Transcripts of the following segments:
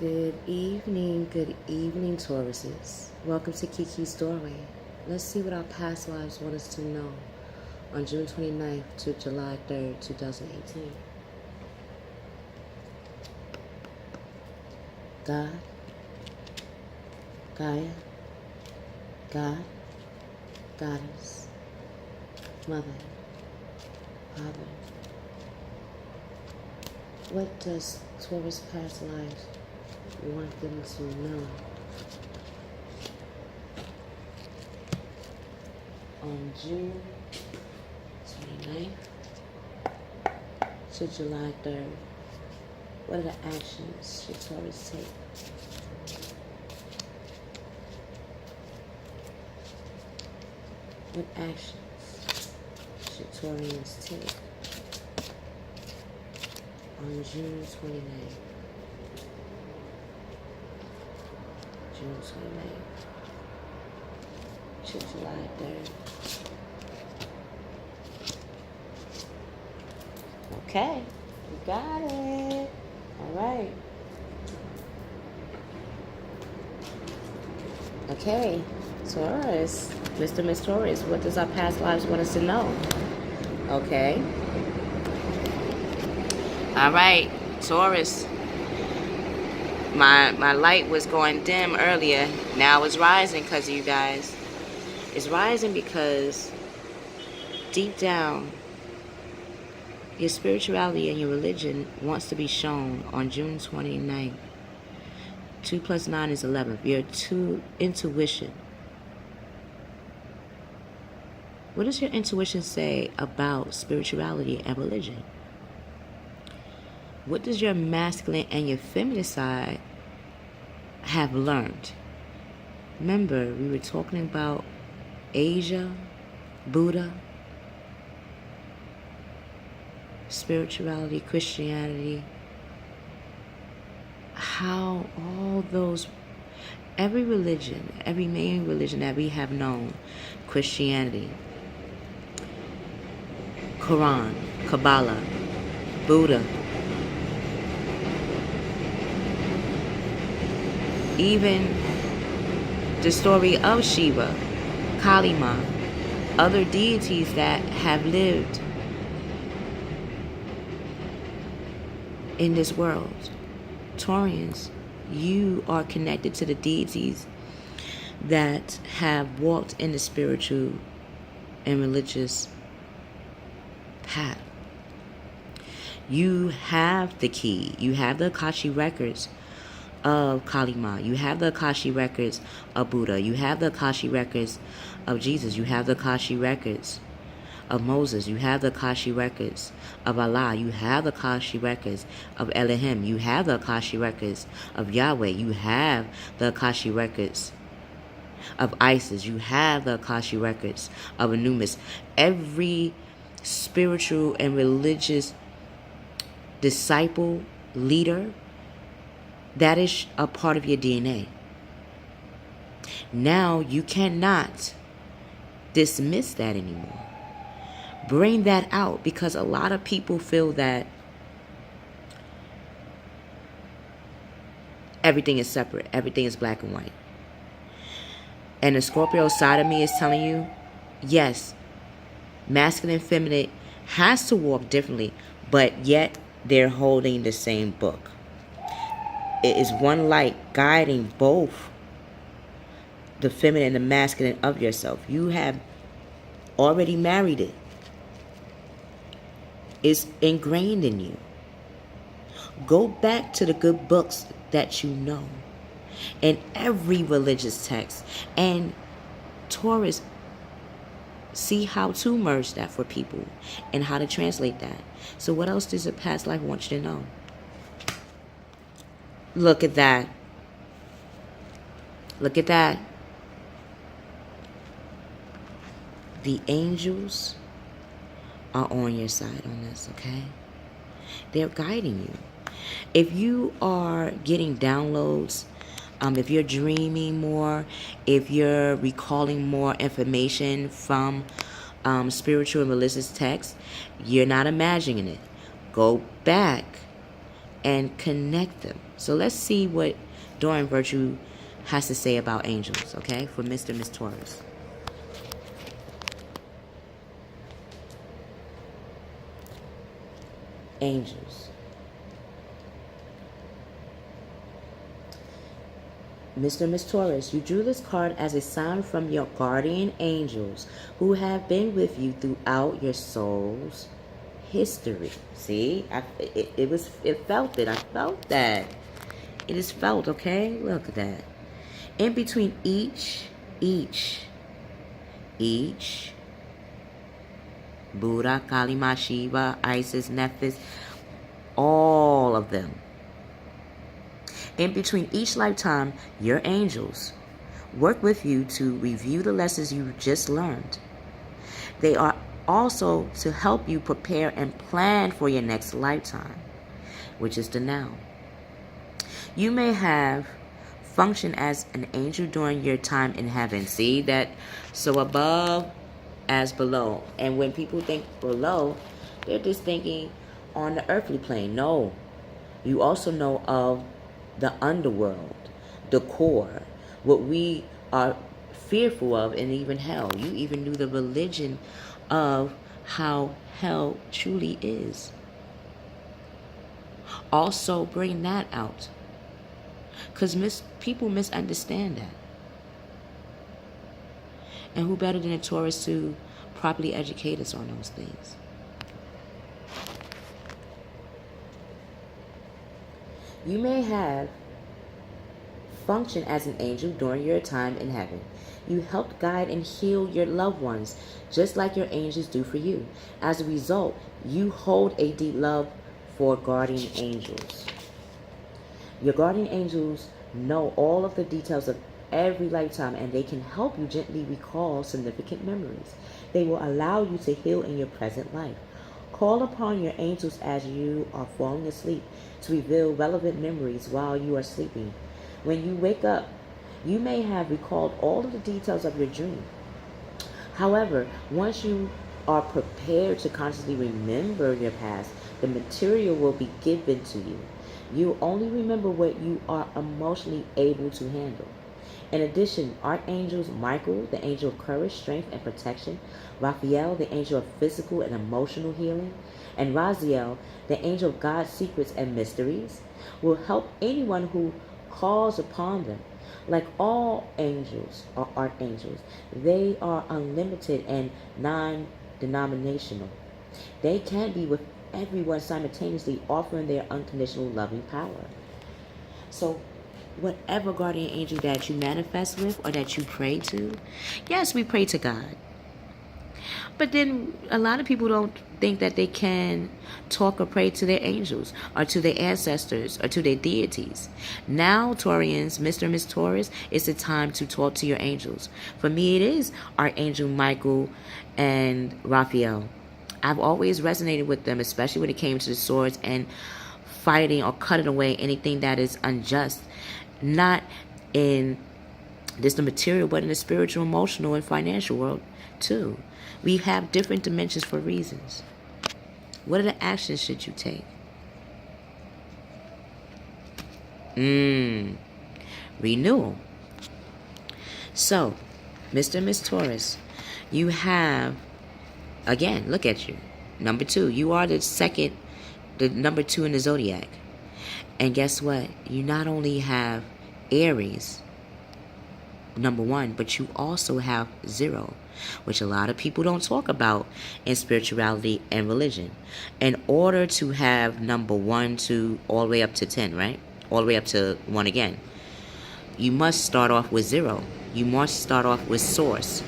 Good evening, Tauruses. Welcome to Kiki's Doorway. Let's see what our past lives want us to know on June 29th to July 3rd, 2018. God, Gaia, God, Goddess, Mother, Father. What does Taurus past lives want them to know on June 29th to July 3rd? What are the actions should Taurus take? What actions should Taurians take on June 29th? June 29th to July 3rd. Okay, you got it. All right. Okay, Taurus, Mr. Mrs Taurus, what does our past lives want us to know? Okay. All right, Taurus. My light was going dim earlier. Now it's rising because of you guys. It's rising because deep down, your spirituality and your religion wants to be shown on June 29th. 2 plus 9 is 11. Your intuition. What does your intuition say about spirituality and religion? What does your masculine and your feminine side have learned? Remember, we were talking about Asia, Buddha, spirituality, Christianity, how all those, every religion, every main religion that we have known, Christianity, Quran, Kabbalah, Buddha, even the story of Shiva, Kali Ma, other deities that have lived in this world. Taurians, you are connected to the deities that have walked in the spiritual and religious path. You have the key. You have the Akashic records of Kali Ma. You have the Akashic records of Buddha. You have the Akashic records of Jesus. You have the Akashic records of Moses. You have the Akashic records of Allah. You have the Akashic records of Elohim. You have the Akashic records of Yahweh. You have the Akashic records of Isis. You have the Akashic records of Anubis. Every spiritual and religious disciple, leader, that is a part of your DNA. Now you cannot dismiss that anymore. Bring that out, because a lot of people feel that everything is separate. Everything is black and white. And the Scorpio side of me is telling you, yes, masculine and feminine has to walk differently, but yet they're holding the same book. It is one light guiding both the feminine and the masculine of yourself. You have already married it. It's ingrained in you. Go back to the good books that you know in every religious text. And Taurus, see how to merge that for people and how to translate that. So what else does a past life want you to know? Look at that. Look at that. The angels are on your side on this, okay? They're guiding you. If you are getting downloads, if you're dreaming more, if you're recalling more information from spiritual and religious texts, you're not imagining it. Go back and connect them. So let's see what Dorian Virtue has to say about angels, okay, for Mr. Miss Taurus. Angels. Mr. Miss Taurus, you drew this card as a sign from your guardian angels who have been with you throughout your soul's history. See, it felt it. I felt that. It is felt, okay? Look at that. In between each, Buddha, Kali Ma, Shiva, Isis, Nephis, all of them. In between each lifetime, your angels work with you to review the lessons you just learned. They are also to help you prepare and plan for your next lifetime, which is the now. You may have functioned as an angel during your time in heaven. See that? So above as below. And when people think below, they're just thinking on the earthly plane. No. You also know of the underworld, the core, what we are fearful of, and even hell. You even knew the religion of how hell truly is. Also bring that out, because people misunderstand that. And who better than a Taurus to properly educate us on those things? You may have functioned as an angel during your time in heaven. You helped guide and heal your loved ones, just like your angels do for you. As a result, you hold a deep love for guardian angels. Your guardian angels know all of the details of every lifetime, and they can help you gently recall significant memories. They will allow you to heal in your present life. Call upon your angels as you are falling asleep to reveal relevant memories while you are sleeping. When you wake up, you may have recalled all of the details of your dream. However, once you are prepared to consciously remember your past, the material will be given to you. You only remember what you are emotionally able to handle. In addition, archangels Michael, the angel of courage, strength, and protection, Raphael, the angel of physical and emotional healing, and Raziel, the angel of God's secrets and mysteries, will help anyone who calls upon them. Like all angels or archangels, they are unlimited and non-denominational. They can be with everyone simultaneously, offering their unconditional loving power. So whatever guardian angel that you manifest with or that you pray to, yes, we pray to God. But then a lot of people don't think that they can talk or pray to their angels or to their ancestors or to their deities. Now, Taurians, Mr. Miss Taurus, it's the time to talk to your angels. For me, it is Archangel Michael and Raphael. I've always resonated with them, especially when it came to the swords and fighting or cutting away anything that is unjust. Not in just the material, but in the spiritual, emotional, and financial world, too. We have different dimensions for reasons. What are the actions should you take? Renewal. So, Mr. Miss Taurus, you have, again, look at you. Number 2. You are the number 2 in the zodiac. And guess what? You not only have Aries, number 1, but you also have 0, which a lot of people don't talk about in spirituality and religion. In order to have number 1, 2, all the way up to 10, right? All the way up to 1 again. You must start off with 0. You must start off with source.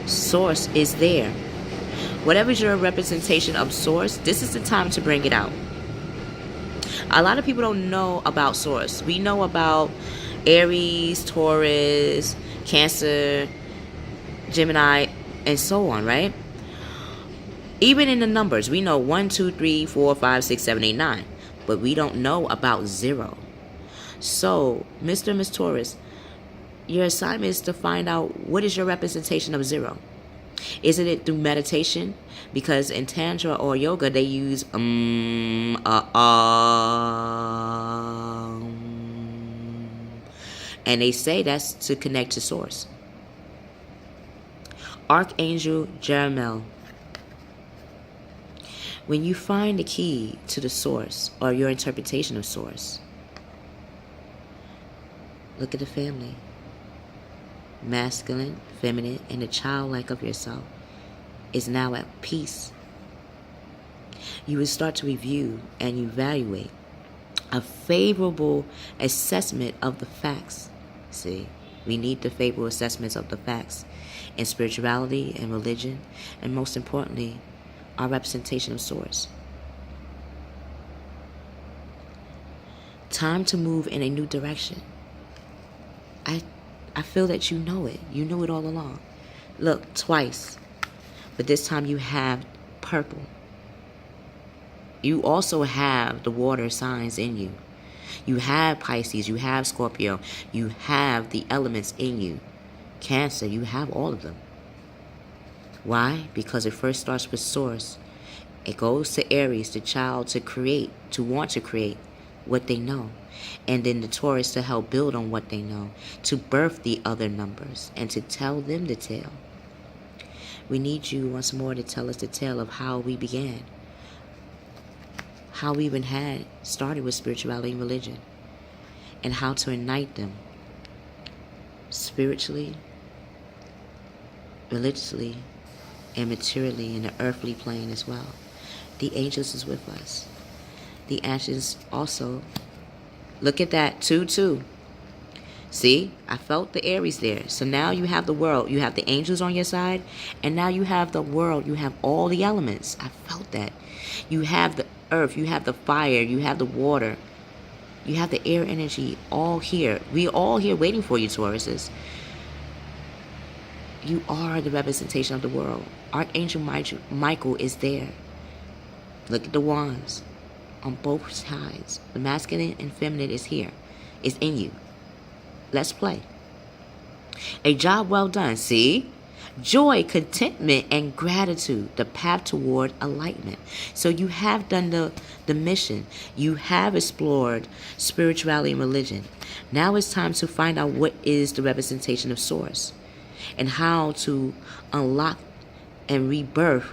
Source is there. Whatever's your representation of source, this is the time to bring it out. A lot of people don't know about source. We know about Aries, Taurus, Cancer, Gemini, and so on, right? Even in the numbers, we know 1, 2, 3, 4, 5, 6, 7, 8, 9. But we don't know about 0. So, Mr. and Miss Taurus, your assignment is to find out what is your representation of 0. Isn't it through meditation? Because in Tantra or yoga, they use and they say that's to connect to source. Archangel Jeremiel. When you find the key to the source or your interpretation of source, look at the family. Masculine, feminine, and the childlike of yourself is now at peace. You will start to review and evaluate a favorable assessment of the facts. See, we need the favorable assessments of the facts in spirituality and religion, and most importantly, our representation of source. Time to move in a new direction. I feel that you know it. You knew it all along. Look, twice. But this time you have purple. You also have the water signs in you. You have Pisces. You have Scorpio. You have the elements in you. Cancer, you have all of them. Why? Because it first starts with source. It goes to Aries, the child, to create, to want to create what they know. And then the Taurus to help build on what they know, to birth the other numbers, and to tell them the tale. We need you once more to tell us the tale of how we began. How we even started with spirituality and religion. And how to ignite them. Spiritually, religiously, and materially in the earthly plane as well. The angels is with us. The angels also, look at that, 2-2. See, I felt the Aries there. So now you have the world. You have the angels on your side. And now you have the world. You have all the elements. I felt that. You have the earth. You have the fire. You have the water. You have the air energy all here. We're all here waiting for you, Tauruses. You are the representation of the world. Archangel Michael is there. Look at the wands on both sides. The masculine and feminine is here. It's in you. Let's play. A job well done. See? Joy, contentment, and gratitude. The path toward enlightenment. So you have done the mission. You have explored spirituality and religion. Now it's time to find out what is the representation of source. And how to unlock and rebirth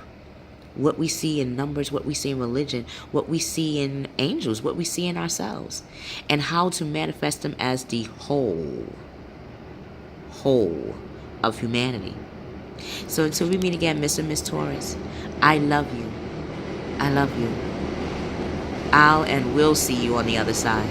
what we see in numbers, what we see in religion, what we see in angels, what we see in ourselves. And how to manifest them as the whole of humanity. So until we meet again, Mr. Mrs Taurus, I love you. I love you. I'll and will see you on the other side.